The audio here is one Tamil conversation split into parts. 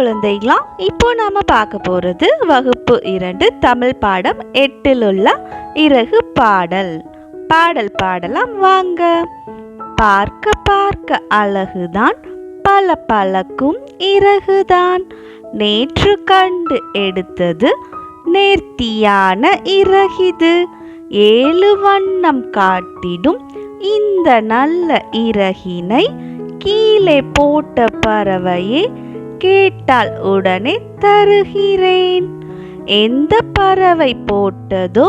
குழந்தைகளா, இப்போ நாம பார்க்க போறது வகுப்பு 2 தமிழ் பாடம் 8ல் உள்ள இறகு பாடல். பாடல் பாடலாம் வாங்க. பார்க்க பார்க்க அழகுதான், பல பழக்கும் இறகுதான், நேற்று கண்டு எடுத்தது நேர்த்தியான இறகிது, 7 வண்ணம் காட்டிடும் இந்த நல்ல இறகினை கீழே போட்ட பறவையே கேட்டால் உடனே தருகிறேன். எந்த பறவை போட்டதோ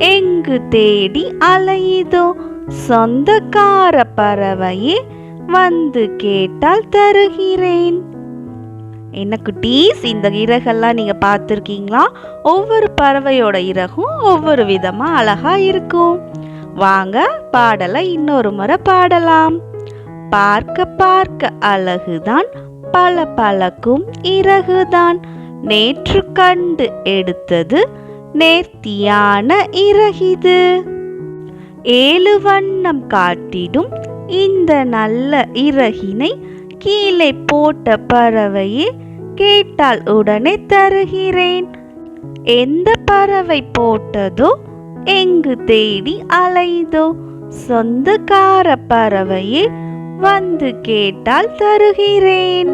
எங்கு தேடி அலையுதோ, சொந்தக்கார பறவையே வந்து கேட்டால் தருகிறேன். என்ன குட்டீஸ், இந்த இறகெல்லாம் நீங்க பார்த்துருக்கீங்களா? ஒவ்வொரு பறவையோட இறகும் ஒவ்வொரு விதமா அழகா இருக்கும். வாங்க பாடலை இன்னொரு முறை பாடலாம். பார்க்க பார்க்க அழகுதான், பல பழக்கும் இறகுதான், நேற்று கண்டு எடுத்தது நேர்த்தியான இறகிது, 7 வண்ணம் காட்டிடும் இந்த நல்ல இறகினை கீழே போட்ட பறவையே கேட்டால் உடனே தருகிறேன். எந்த பறவை போட்டதோ எங்கு தேடி அலைதோ, சொந்தக்கார பறவையே வந்து கேட்டால் தருகிறேன்.